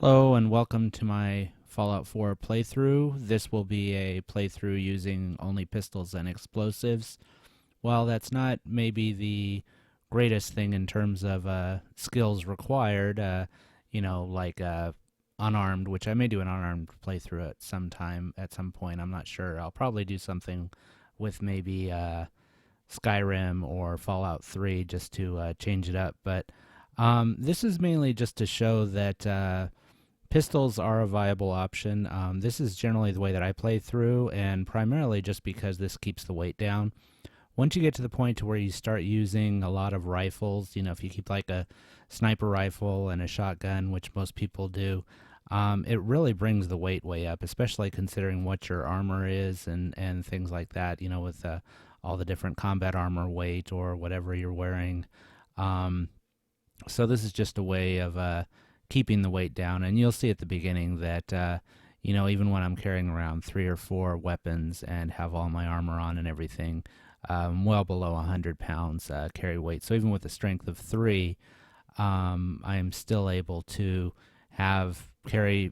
Hello and welcome to my Fallout 4 playthrough. This will be a playthrough using only pistols and explosives. While that's not maybe the greatest thing in terms of skills required, like unarmed, which I may do an unarmed playthrough at some point, I'm not sure. I'll probably do something with maybe Skyrim or Fallout 3 just to change it up, but this is mainly just to show that pistols are a viable option. This is generally the way that I play through, and primarily just because this keeps the weight down. Once you get to the point to where you start using a lot of rifles, if you keep like a sniper rifle and a shotgun, which most people do, it really brings the weight way up, especially considering what your armor is and things like that, with all the different combat armor weight or whatever you're wearing. So this is just a way of keeping the weight down, and you'll see at the beginning that even when I'm carrying around 3 or 4 weapons and have all my armor on and everything, well below 100 pounds carry weight. So even with a strength of 3, I am still able to carry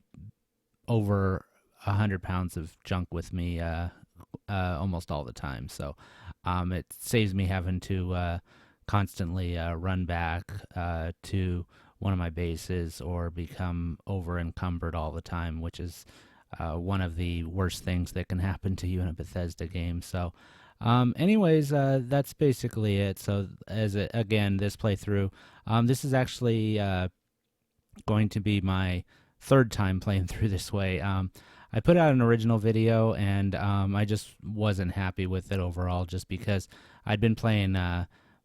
over 100 pounds of junk with me almost all the time. So it saves me having to constantly run back to one of my bases or become over encumbered all the time, which is one of the worst things that can happen to you in a Bethesda game. So anyways, that's basically it. So again, this playthrough, this is actually going to be my 3rd time playing through this way. I put out an original video and I just wasn't happy with it overall, just because I'd been playing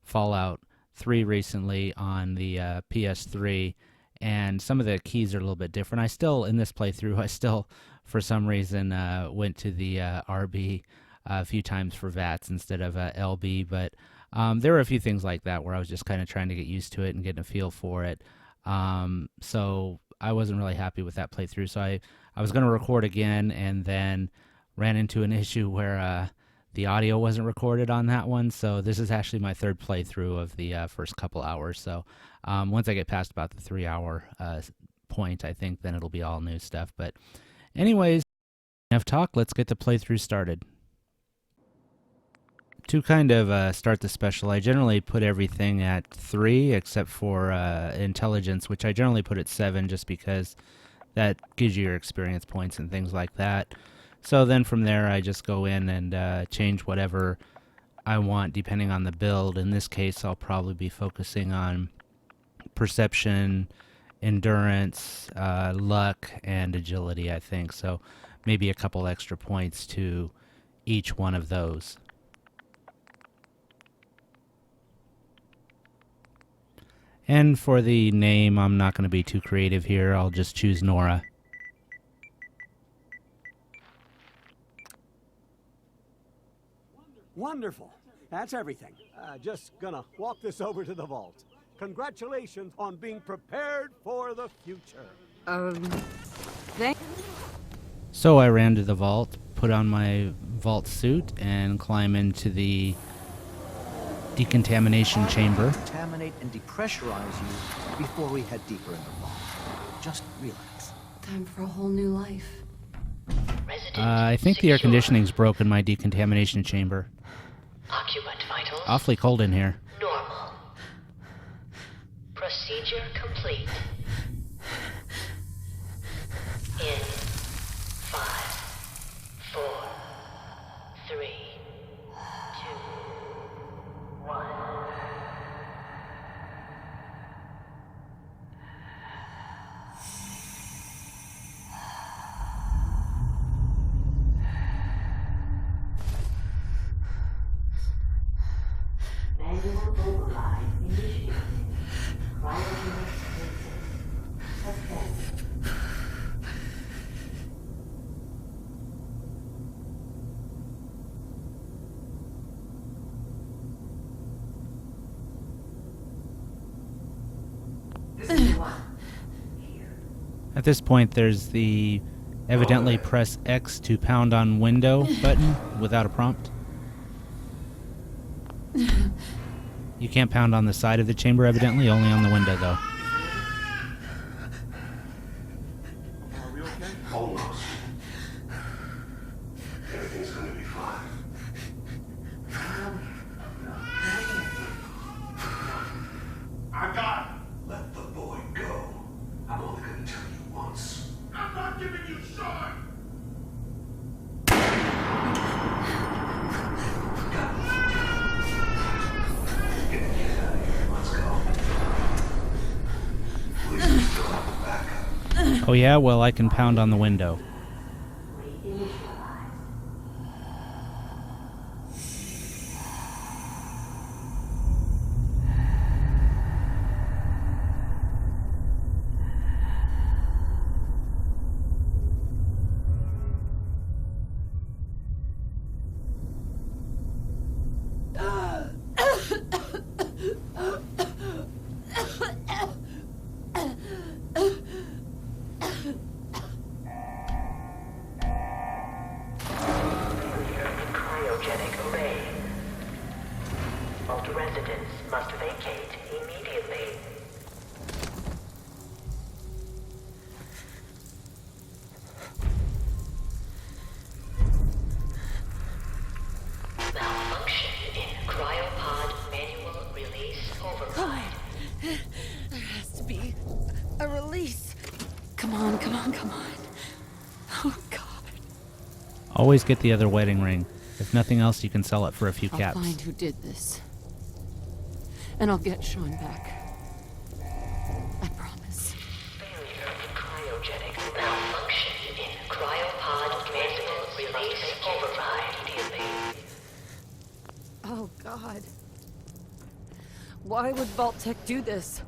Fallout 3 recently on the PS3, and some of the keys are a little bit different. In this playthrough, for some reason, went to the RB a few times for VATS instead of LB, but there were a few things like that where I was just kind of trying to get used to it and getting a feel for it. So I wasn't really happy with that playthrough, so I was going to record again, and then ran into an issue where the audio wasn't recorded on that one, so this is actually my 3rd playthrough of the first couple hours. So once I get past about the 3-hour point, I think then it'll be all new stuff. But anyways, enough talk, let's get the playthrough started. To kind of start the special, I generally put everything at 3 except for intelligence, which I generally put at 7 just because that gives you your experience points and things like that. So then from there, I just go in and change whatever I want depending on the build. In this case, I'll probably be focusing on perception, endurance, luck, and agility, I think. So maybe a couple extra points to each one of those. And for the name, I'm not going to be too creative here. I'll just choose Nora. Wonderful. That's everything. Just gonna walk this over to the vault. Congratulations on being prepared for the future. So I ran to the vault, put on my vault suit, and climb into the decontamination chamber. Contaminate and depressurize you before we head deeper in the vault. Just relax. Time for a whole new life. I think the air conditioning's broken my decontamination chamber. Occupant vitals. Awfully cold in here. Normal. Procedure complete. In 5, 4, 3, 2, 1. Manual override initiated. Cryogenic stasis suspended. This is one. Here. At this point, there's the evidently press X to pound on window button without a prompt. You can't pound on the side of the chamber, evidently, only on the window, though. okay? Almost. Everything's going to be fine. I got it. Let the boy go. I'm only going to tell you once. I'm not giving you short. Get the kid out of here. Let's go. Please still have the backup. Oh yeah, well I can pound on the window. Cryogenic array. All residents must vacate immediately. Malfunction in cryopod manual release override. There has to be a release. Come on, come on, come on. Oh, God. Always get the other wedding ring. If nothing else, you can sell it for a few I'll caps. find who did this. And I'll get Sean back. I promise. Failure in cryogenic malfunction in cryopod manual release override immediately. Oh, God. Why would Vault-Tec do this?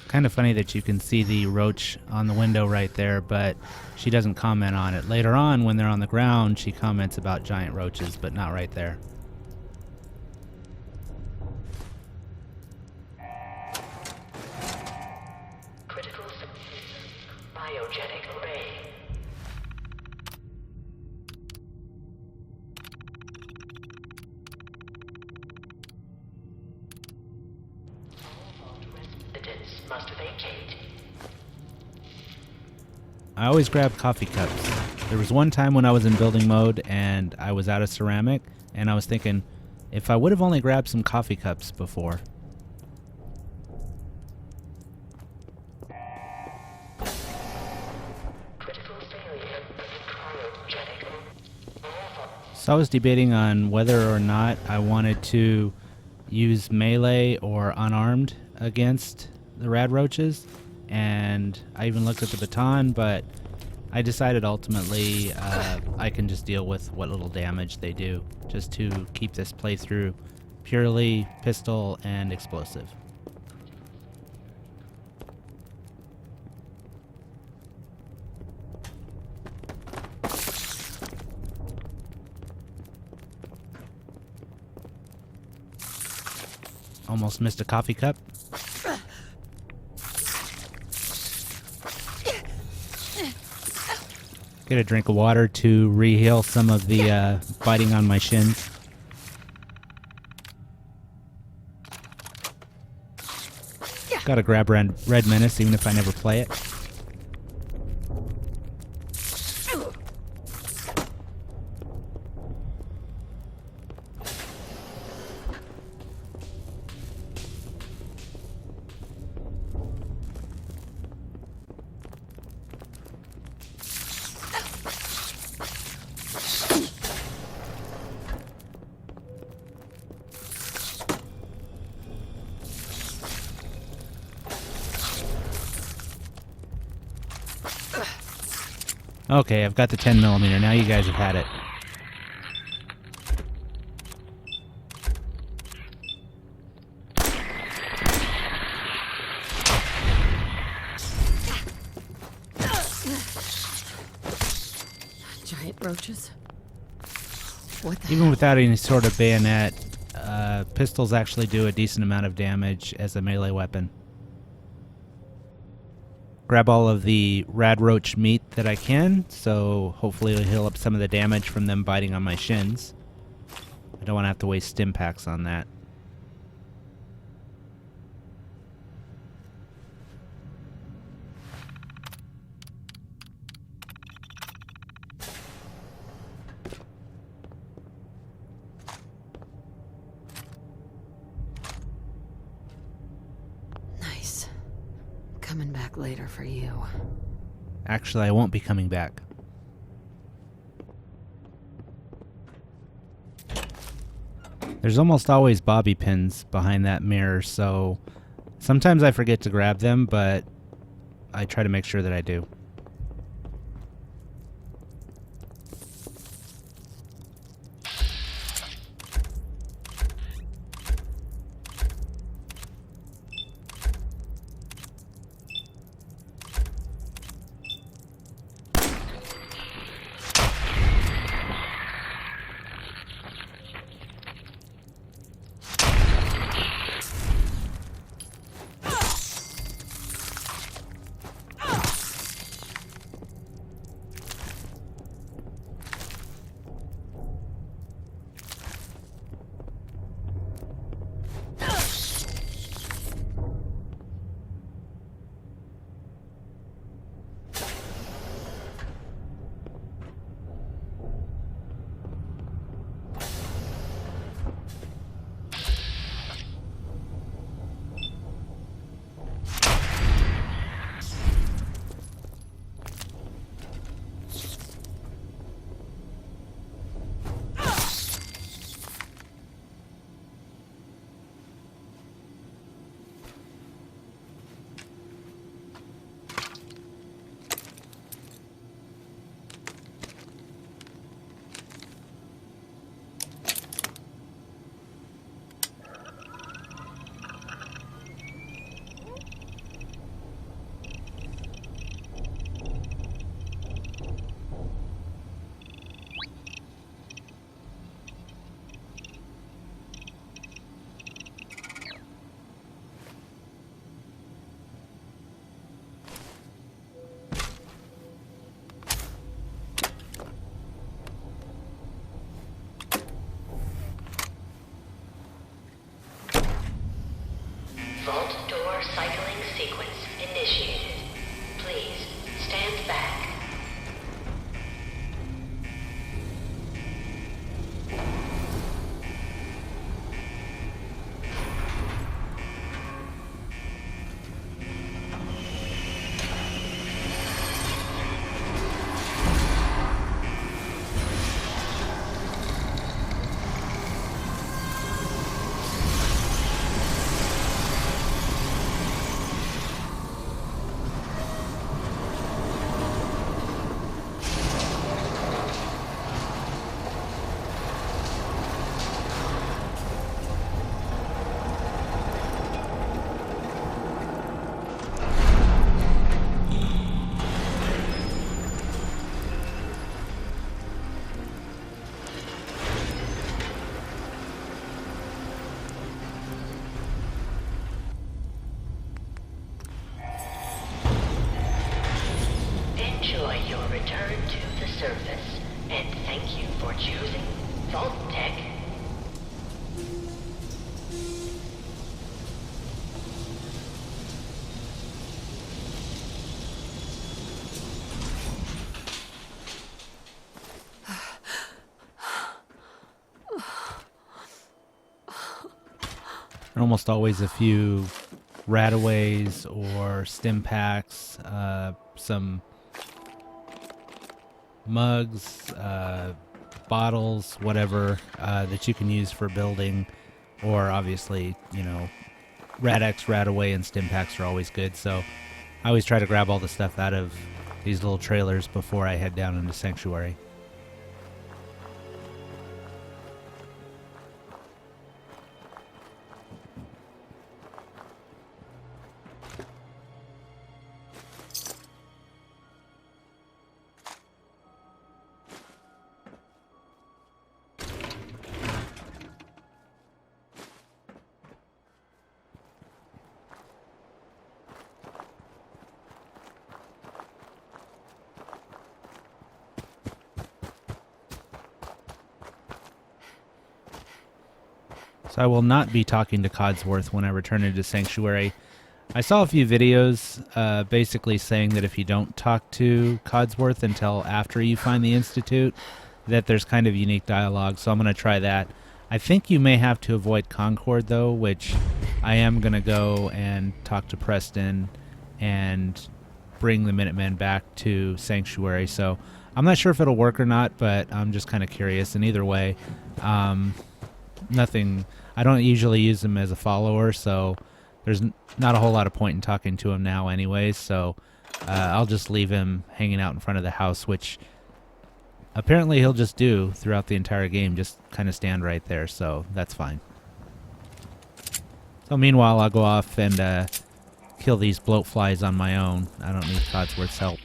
Kind of funny that you can see the roach on the window right there, but she doesn't comment on it. Later on, when they're on the ground, she comments about giant roaches, but not right there. Critical cryogenic array. Residents must vacate. I always grab coffee cups. There was one time when I was in building mode and I was out of ceramic, and I was thinking, if I would have only grabbed some coffee cups before. Critical failure in cryogenic. So I was debating on whether or not I wanted to use melee or unarmed against the rad roaches, and I even looked at the baton, but I decided ultimately I can just deal with what little damage they do, just to keep this playthrough purely pistol and explosive. Almost missed a coffee cup. Get a drink of water to re-heal some of the biting on my shins. Gotta grab Red Menace even if I never play it. Okay, I've got the 10mm. Now you guys have had it. Giant roaches. What the Even without any sort of bayonet, pistols actually do a decent amount of damage as a melee weapon. grab all of the rad roach meat that I can, so hopefully it'll heal up some of the damage from them biting on my shins. I don't want to have to waste stim packs on that. Nice. Coming back later for you. Actually, I won't be coming back. There's almost always bobby pins behind that mirror, so sometimes I forget to grab them, but I try to make sure that I do. Vault door cycling sequence initiated. Please stand back. Enjoy your return to the surface, and thank you for choosing Vault Tech. There are almost always a few rataways or stim packs, some mugs, bottles, whatever, that you can use for building, or obviously, you know, Rad-X, Radaway, and stim packs are always good, so I always try to grab all the stuff out of these little trailers before I head down into Sanctuary. So I will not be talking to Codsworth when I return into Sanctuary. I saw a few videos basically saying that if you don't talk to Codsworth until after you find the Institute, that there's kind of unique dialogue, so I'm going to try that. I think you may have to avoid Concord, though, which I am going to go and talk to Preston and bring the Minutemen back to Sanctuary. So I'm not sure if it'll work or not, but I'm just kind of curious. And either way, nothing. I don't usually use him as a follower, so there's not a whole lot of point in talking to him now anyways. So I'll just leave him hanging out in front of the house, which apparently he'll just do throughout the entire game, just kind of stand right there, so that's fine. So meanwhile, I'll go off and kill these bloat flies on my own. I don't need Codsworth's help.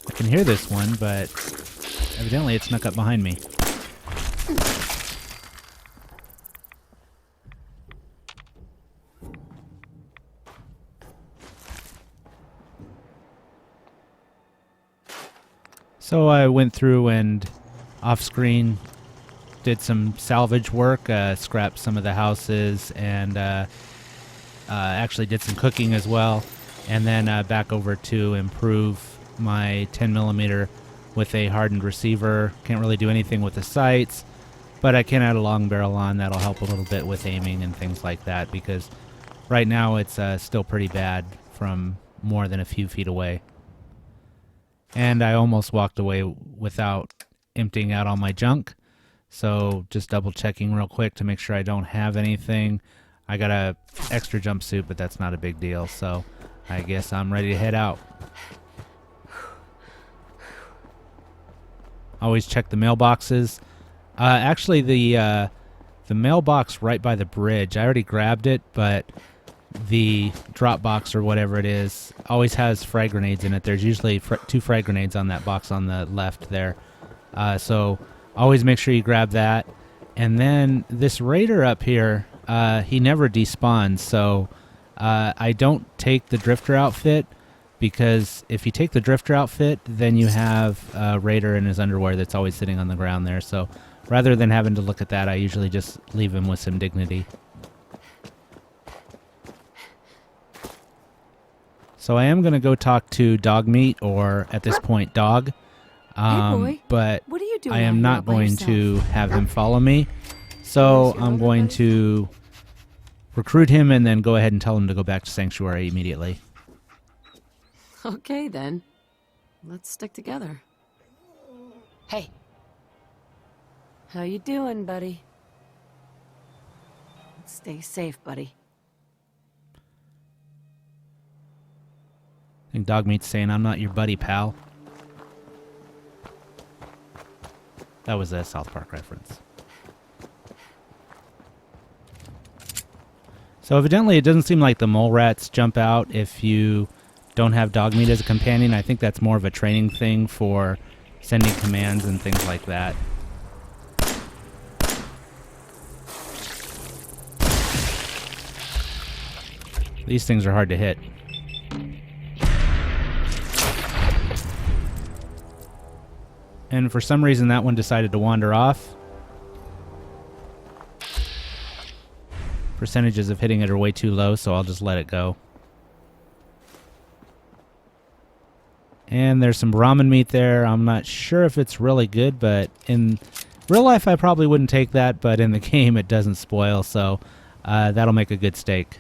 I can hear this one, but evidently it snuck up behind me. So I went through and off-screen did some salvage work, scrapped some of the houses, and actually did some cooking as well. And then back over to improve my 10mm with a hardened receiver. Can't really do anything with the sights, but I can add a long barrel on. That'll help a little bit with aiming and things like that, because right now it's still pretty bad from more than a few feet away. And I almost walked away without emptying out all my junk. So just double checking real quick to make sure I don't have anything. I got a extra jumpsuit, but that's not a big deal. So I guess I'm ready to head out. Always check the mailboxes. Actually, the mailbox right by the bridge, I already grabbed it, but the drop box or whatever it is always has frag grenades in it. There's usually 2 frag grenades on that box on the left there. So always make sure you grab that. And then this raider up here, he never despawns. So I don't take the drifter outfit, because if you take the drifter outfit, then you have a raider in his underwear that's always sitting on the ground there. So rather than having to look at that, I usually just leave him with some dignity. So I am going to go talk to Dogmeat, or at this point, Dog. Hey boy, but what are you doing I am out not here by going yourself? to have him follow me. So Where's your I'm other going buddy? to recruit him and then go ahead and tell him to go back to Sanctuary immediately. Okay, then. Let's stick together. Hey. How you doing, buddy? Stay safe, buddy. I think Dogmeat's saying, "I'm not your buddy, pal." That was a South Park reference. So evidently it doesn't seem like the mole rats jump out if you don't have Dogmeat as a companion. I think that's more of a training thing for sending commands and things like that. These things are hard to hit. And for some reason that one decided to wander off. Percentages of hitting it are way too low, so I'll just let it go. And there's some ramen meat there. I'm not sure if it's really good, but in real life I probably wouldn't take that, but in the game it doesn't spoil, so that'll make a good steak.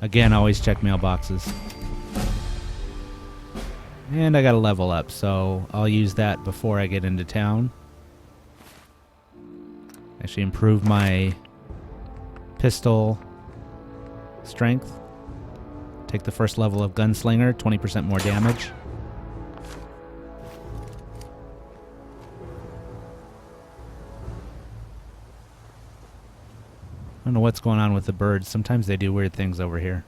Again, always check mailboxes. And I got to level up, so I'll use that before I get into town. Actually improve my pistol strength. Take the first level of Gunslinger, 20% more damage. I don't know what's going on with the birds. Sometimes they do weird things over here.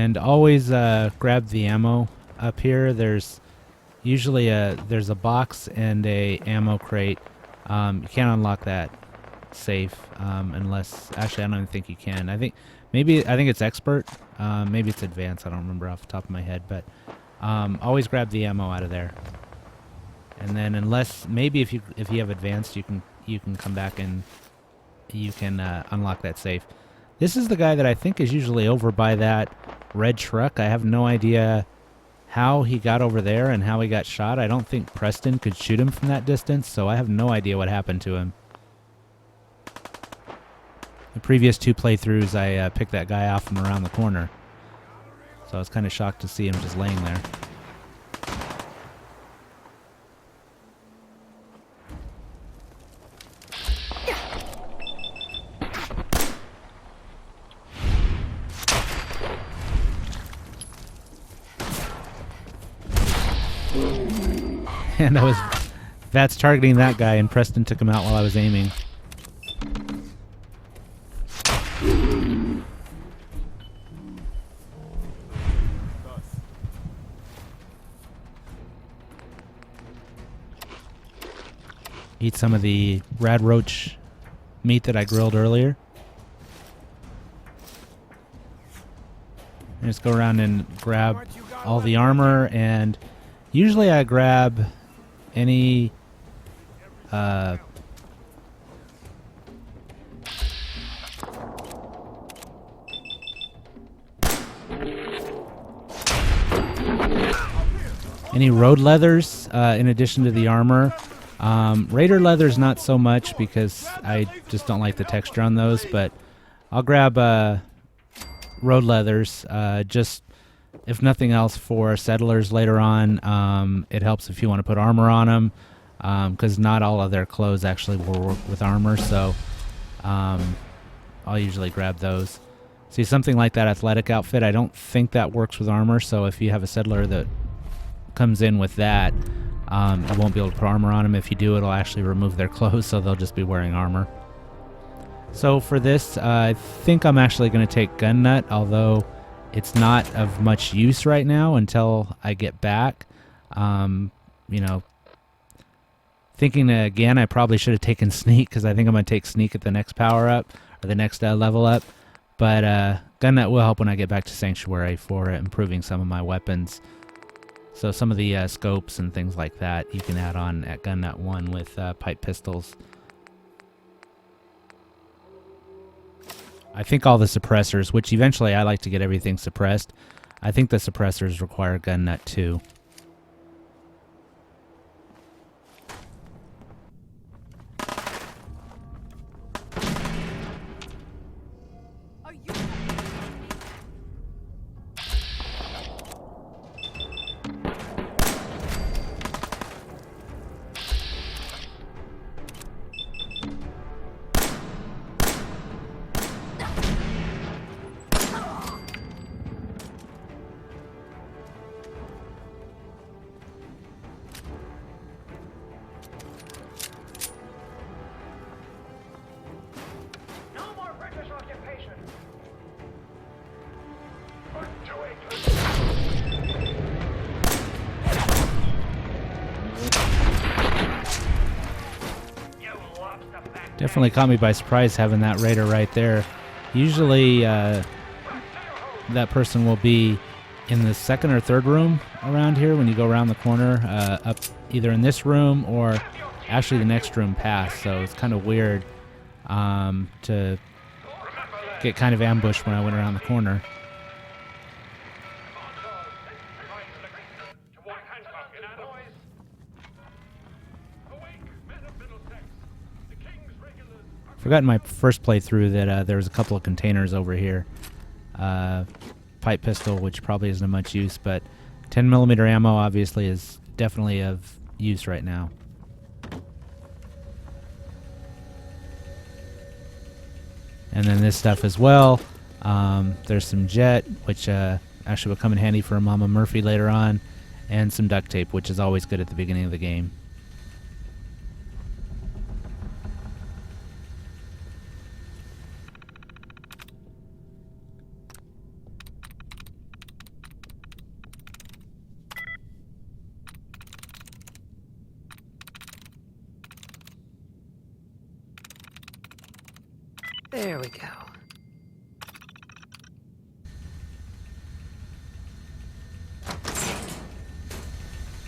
And always grab the ammo up here. There's usually there's a box and a ammo crate. You can't unlock that safe unless, actually I don't even think you can. I think it's expert. Maybe it's advanced. I don't remember off the top of my head, but always grab the ammo out of there. And then unless maybe if you have advanced, you can come back and you can unlock that safe. This is the guy that I think is usually over by that red truck. I have no idea how he got over there and how he got shot. I don't think Preston could shoot him from that distance, so I have no idea what happened to him. The previous 2 playthroughs, I picked that guy off from around the corner. So I was kind of shocked to see him just laying there. And that's targeting that guy, and Preston took him out while I was aiming. Eat some of the rad roach meat that I grilled earlier. And just go around and grab all the armor, and usually I grab any road leathers in addition to the armor. Raider leathers not so much because I just don't like the texture on those, but I'll grab road leathers just if nothing else for settlers later on. It helps if you want to put armor on them, because not all of their clothes actually will work with armor, so I'll usually grab those. See, something like that athletic outfit, I don't think that works with armor, so if you have a settler that comes in with that, you won't be able to put armor on them. If you do, it'll actually remove their clothes, so they'll just be wearing armor. So for this, I think I'm actually going to take gun nut, although it's not of much use right now until I get back. You know, thinking again, I probably should have taken sneak, because I think I'm going to take sneak at the next power up, or the next level up. But gun nut will help when I get back to Sanctuary for improving some of my weapons. So some of the scopes and things like that you can add on at gun nut 1 with pipe pistols. I think all the suppressors, which eventually I like to get everything suppressed, I think the suppressors require gun nut 2. Definitely caught me by surprise having that raider right there. Usually that person will be in the second or third room around here when you go around the corner, up either in this room or actually the next room past. So it's kind of weird to get kind of ambushed when I went around the corner. Forgot in my first playthrough that there was a couple of containers over here. Pipe pistol, which probably isn't of much use, but 10mm ammo obviously is definitely of use right now. And then this stuff as well. There's some jet, which actually will come in handy for Mama Murphy later on, and some duct tape, which is always good at the beginning of the game. There we go.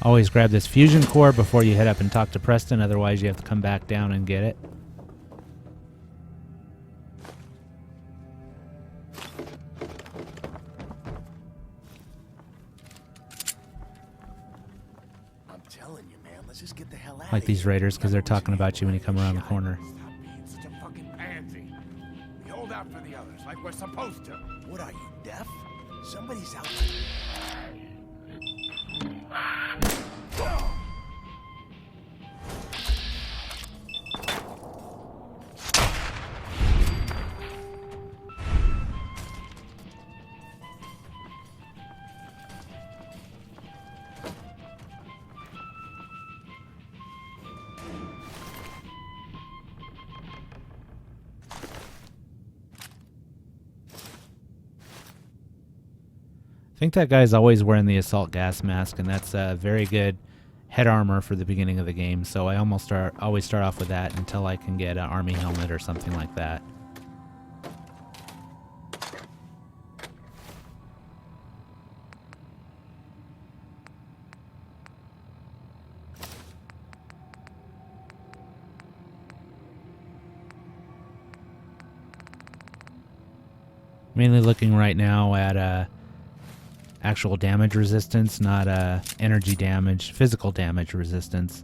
Always grab this fusion core before you head up and talk to Preston, otherwise you have to come back down and get it. I'm telling you, man, let's just get the hell out Like of these here. raiders, because they're talking about you when you come around the corner. Stop being such a fucking pansy. We hold out for the others like we're supposed to. What are you, deaf? Somebody's out. I think that guy's always wearing the assault gas mask, and that's very good head armor for the beginning of the game. So I always start off with that until I can get an army helmet or something like that. Mainly looking right now at actual damage resistance, not energy damage, physical damage resistance.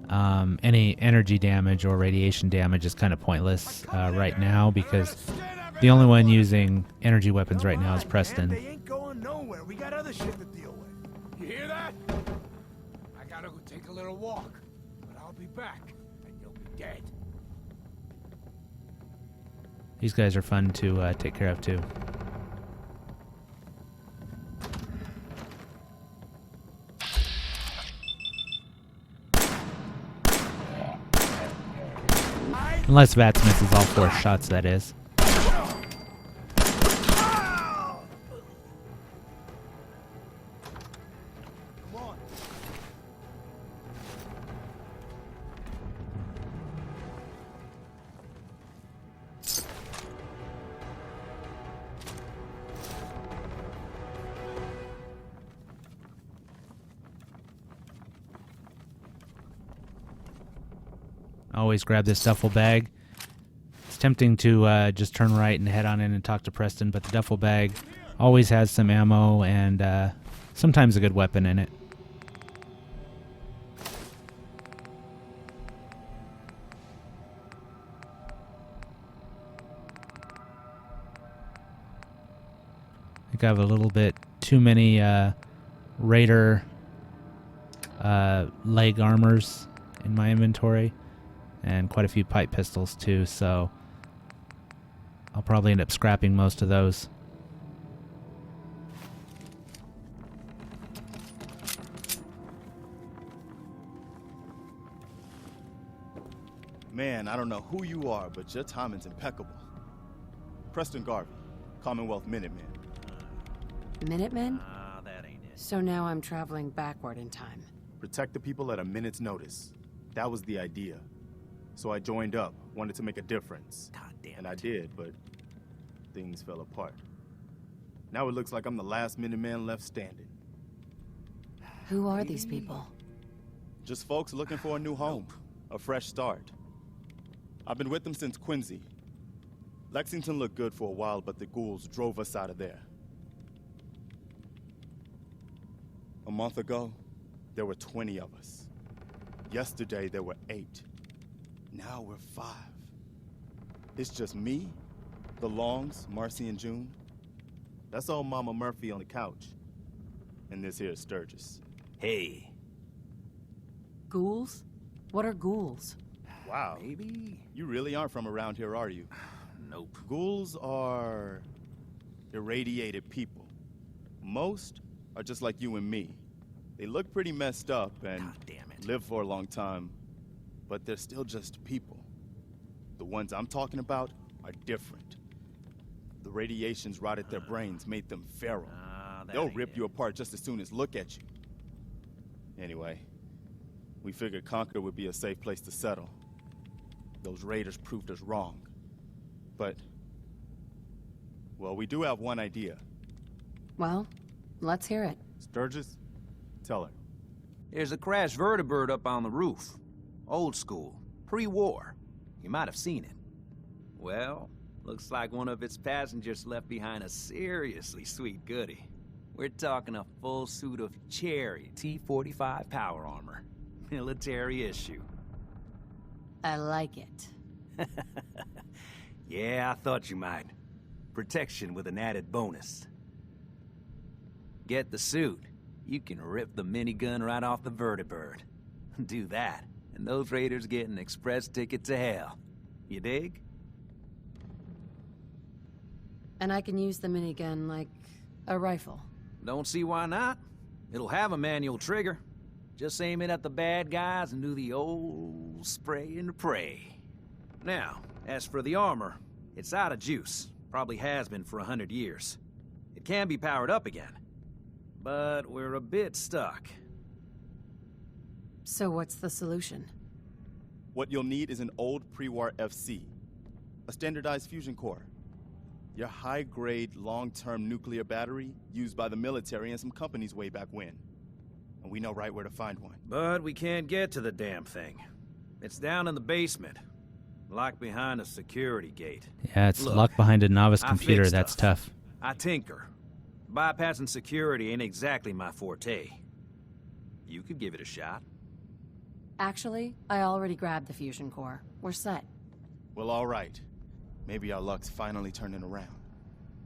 Any energy damage or radiation damage is kind of pointless right now because the only one using energy weapons right now is Preston. They ain't going nowhere. We got other shit to deal with. You hear that? I gotta go take a little walk, but I'll be back, and you'll be dead. These guys are fun to take care of too. Unless Vats misses all 4 shots, that is. Always grab this duffel bag. It's tempting to just turn right and head on in and talk to Preston, but the duffel bag always has some ammo and sometimes a good weapon in it. I think I have a little bit too many Raider leg armors in my inventory. And quite a few pipe pistols too, so I'll probably end up scrapping most of those. Man, I don't know who you are, but your timing's impeccable. Preston Garvey, Commonwealth Minuteman. Minutemen? So now I'm traveling backward in time. Protect the people at a minute's notice. That was the idea. So I joined up, wanted to make a difference. God damn it. And I did, but things fell apart. Now it looks like I'm the last Minuteman left standing. Who are these people? Just folks looking for a new home, a fresh start. I've been with them since Quincy. Lexington looked good for a while, but the ghouls drove us out of there. A month ago, there were 20 of us. Yesterday, there were 8. Now we're 5. It's just me, the Longs, Marcy and June. That's old Mama Murphy on the couch. And this here is Sturgis. Hey. Ghouls? What are ghouls? Wow. Maybe? You really aren't from around here, are you? Nope. Ghouls are irradiated people. Most are just like you and me. They look pretty messed up and God damn it. live for a long time, but they're still just people. The ones I'm talking about are different. The radiations rotted their brains, made them feral. They'll rip you apart just as soon as look at you. Anyway, we figured Concord would be a safe place to settle. Those raiders proved us wrong. But, well, we do have one idea. Well, let's hear it. Sturgis, tell her. There's a crashed vertibird up on the roof. Old school, pre-war. You might have seen it. Well, looks like one of its passengers left behind a seriously sweet goodie. We're talking a full suit of cherry T-45 power armor. Military issue. I like it. Yeah, I thought you might. Protection with an added bonus. Get the suit. You can rip the minigun right off the vertibird. Do that, and those raiders get an express ticket to hell. You dig? And I can use the minigun like a rifle. Don't see why not. It'll have a manual trigger. Just aim it at the bad guys and do the old spray and pray. Now, as for the armor, it's out of juice. Probably has been for 100 years. It can be powered up again. But we're a bit stuck. So what's the solution? What you'll need is an old pre-war FC, a standardized fusion core, your high-grade, long-term nuclear battery used by the military and some companies way back when. And we know right where to find one. But we can't get to the damn thing. It's down in the basement, locked behind a security gate. Yeah, it's Look, locked behind a novice I computer. fix That's stuff. tough. I tinker. Bypassing security ain't exactly my forte. You could give it a shot. Actually, I already grabbed the fusion core. We're set. Well, all right. Maybe our luck's finally turning around.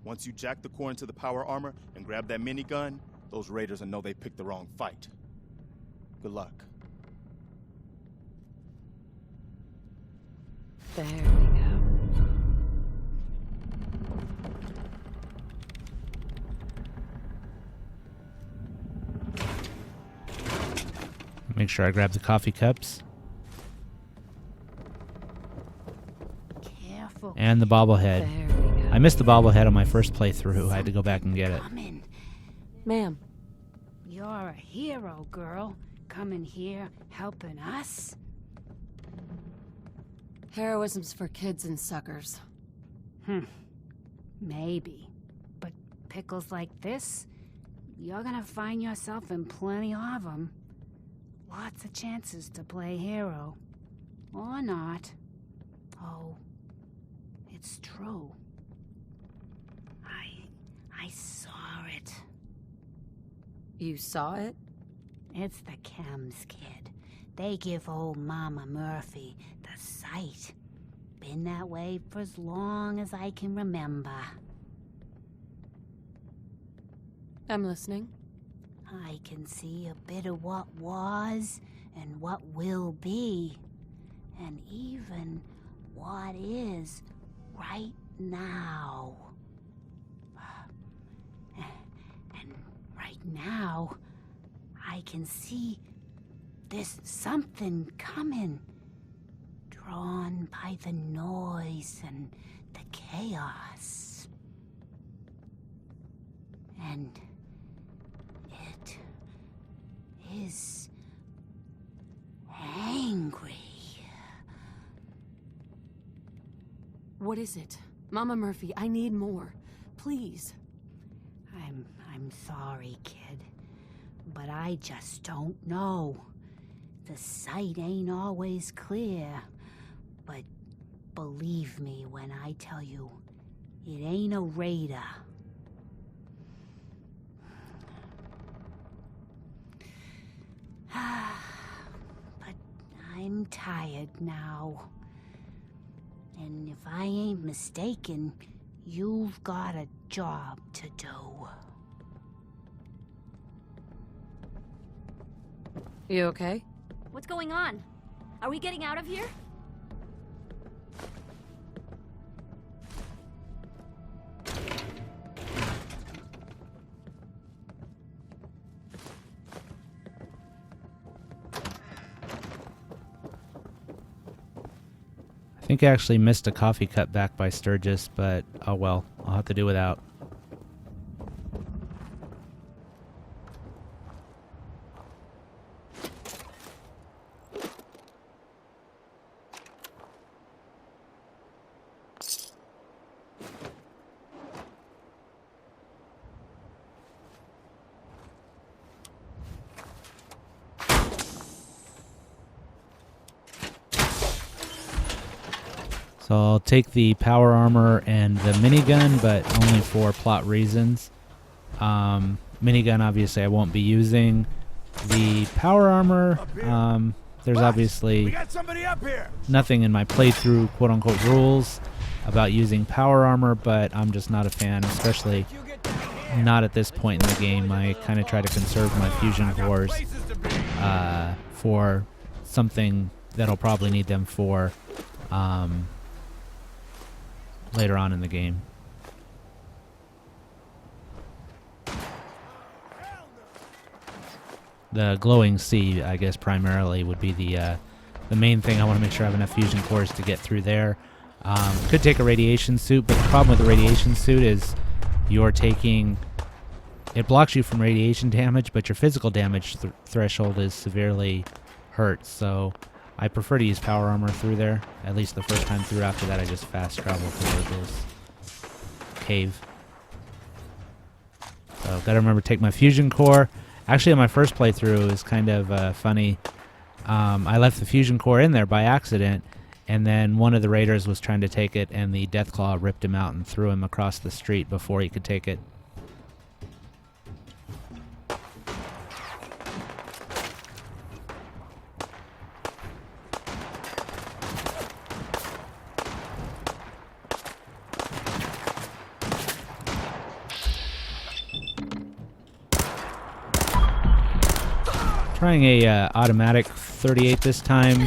Once you jack the core into the power armor and grab that minigun, those raiders will know they picked the wrong fight. Good luck. There we go. Make sure I grab the coffee cups. Careful. And the bobblehead. There we go. I missed the bobblehead on my first playthrough. I had to go back and get it. Come in. Ma'am. You're a hero, girl. Coming here, helping us. Heroism's for kids and suckers. Maybe. But pickles like this, you're gonna find yourself in plenty of them. Lots of chances to play hero. Or not. Oh, it's true. I saw it. You saw it? It's the chems, kid. They give old Mama Murphy the sight. Been that way for as long as I can remember. I'm listening. I can see a bit of what was and what will be, and even what is right now. And right now, I can see there's something coming, drawn by the noise and the chaos. And it is angry. What is it? Mama Murphy, I need more. Please. I'm sorry, kid, but I just don't know. The sight ain't always clear, but believe me when I tell you, it ain't a raider. But I'm tired now. And if I ain't mistaken, you've got a job to do. You okay? What's going on? Are we getting out of here? I think I actually missed a coffee cup back by Sturgis, but oh well. I'll have to do without. So I'll take the power armor and the minigun, but only for plot reasons. Minigun, obviously, I won't be using. The power armor, there's obviously nothing in my playthrough, quote-unquote, rules about using power armor, but I'm just not a fan, especially not at this point in the game. I kind of try to conserve my fusion cores for something that I'll probably need them for later on in the game. The glowing sea, I guess, primarily would be the main thing. I want to make sure I have enough fusion cores to get through there. Could take a radiation suit, but the problem with the radiation suit is you're taking... It blocks you from radiation damage, but your physical damage threshold is severely hurt, so I prefer to use power armor through there, at least the first time through. After that, I just fast travel to this cave. So, gotta remember to take my fusion core. Actually, on my first playthrough, it was kind of funny. I left the fusion core in there by accident, and then one of the raiders was trying to take it, and the Deathclaw ripped him out and threw him across the street before he could take it. Trying a automatic 38 this time.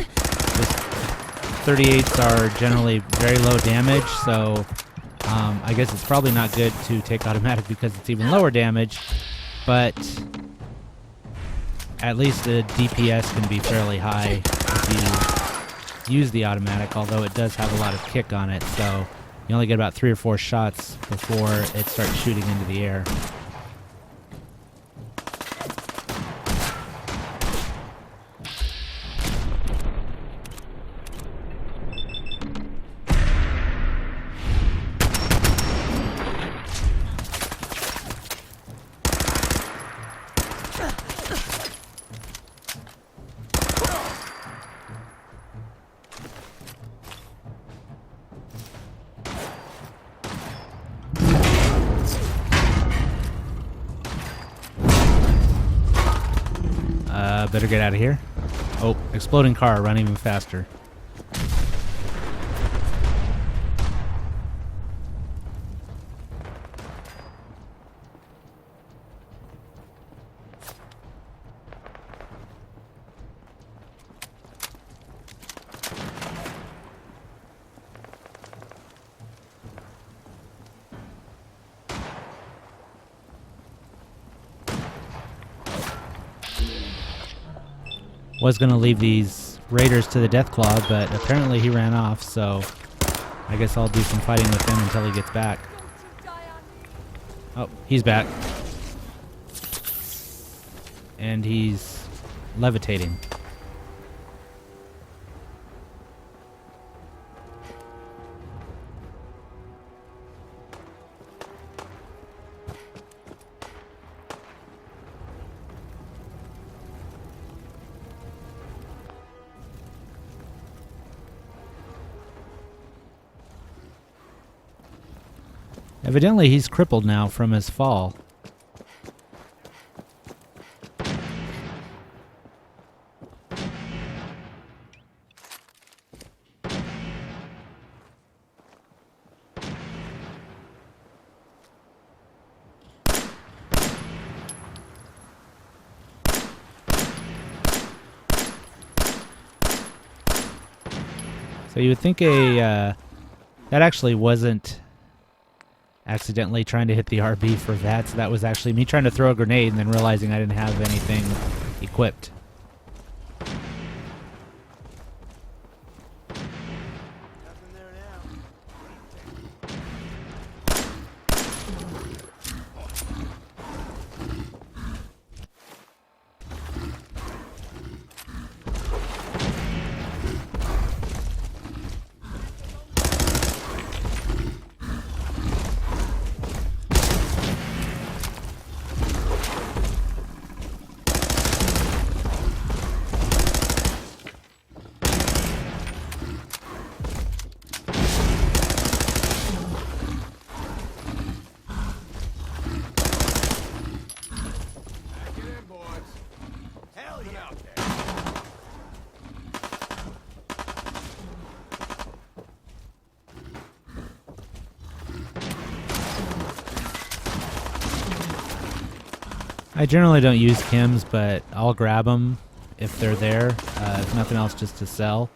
38s are generally very low damage, so I guess it's probably not good to take automatic because it's even lower damage, but at least the DPS can be fairly high if you use the automatic, although it does have a lot of kick on it, so you only get about 3 or 4 shots before it starts shooting into the air. Better get out of here. Oh, exploding car, run even faster. Was going to leave these raiders to the Deathclaw, but apparently he ran off, so I guess I'll do some fighting with him until he gets back. Oh, he's back. And he's levitating. Evidently, he's crippled now from his fall. So you would think that actually wasn't accidentally trying to hit the RB for that, so that was actually me trying to throw a grenade and then realizing I didn't have anything equipped. I generally don't use chems, but I'll grab them if they're there. If nothing else, just to sell.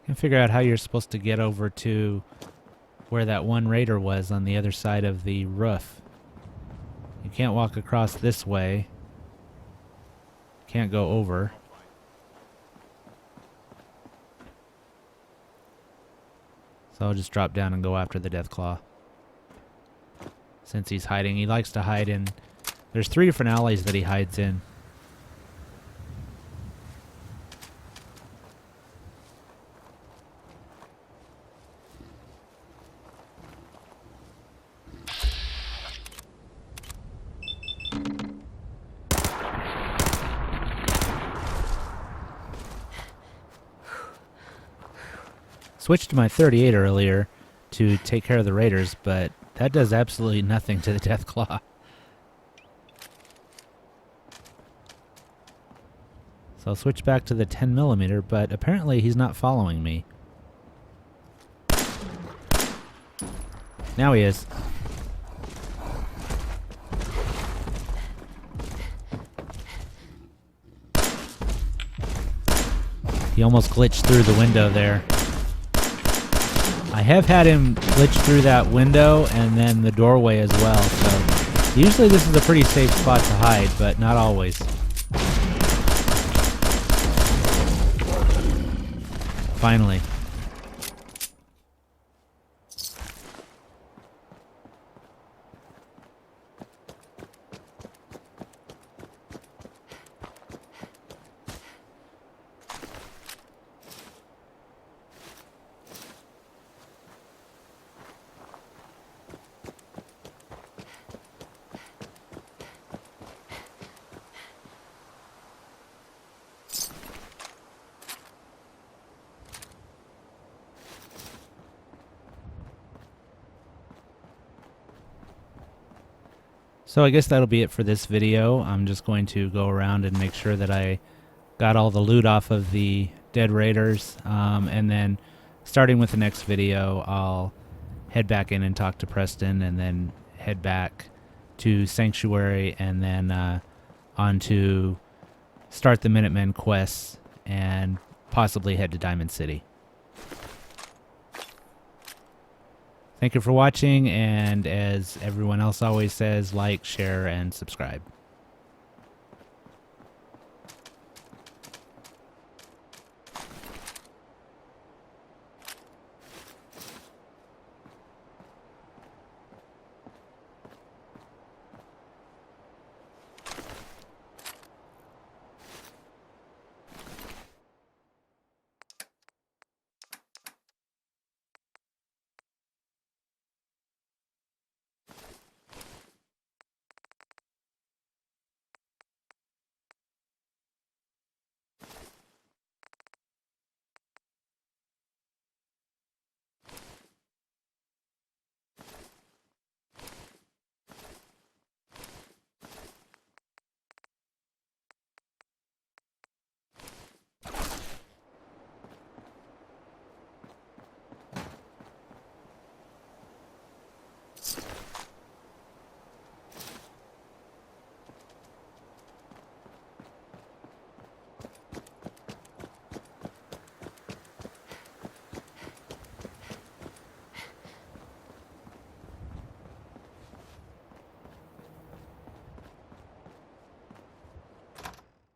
Can't figure out how you're supposed to get over to where that one raider was on the other side of the roof. You can't walk across this way. Can't go over. So I'll just drop down and go after the Deathclaw. Since he's hiding, he likes to hide in... There's 3 different alleys that he hides in. Switched to my 38 earlier to take care of the raiders, but that does absolutely nothing to the Deathclaw. So I'll switch back to the 10mm, but apparently he's not following me. Now he is. He almost glitched through the window there. I have had him glitch through that window and then the doorway as well, so usually this is a pretty safe spot to hide, but not always. Finally. So I guess that'll be it for this video. I'm just going to go around and make sure that I got all the loot off of the dead raiders, and then starting with the next video, I'll head back in and talk to Preston, and then head back to Sanctuary, and then on to start the Minutemen quests and possibly head to Diamond City. Thank you for watching, and as everyone else always says, like, share, and subscribe.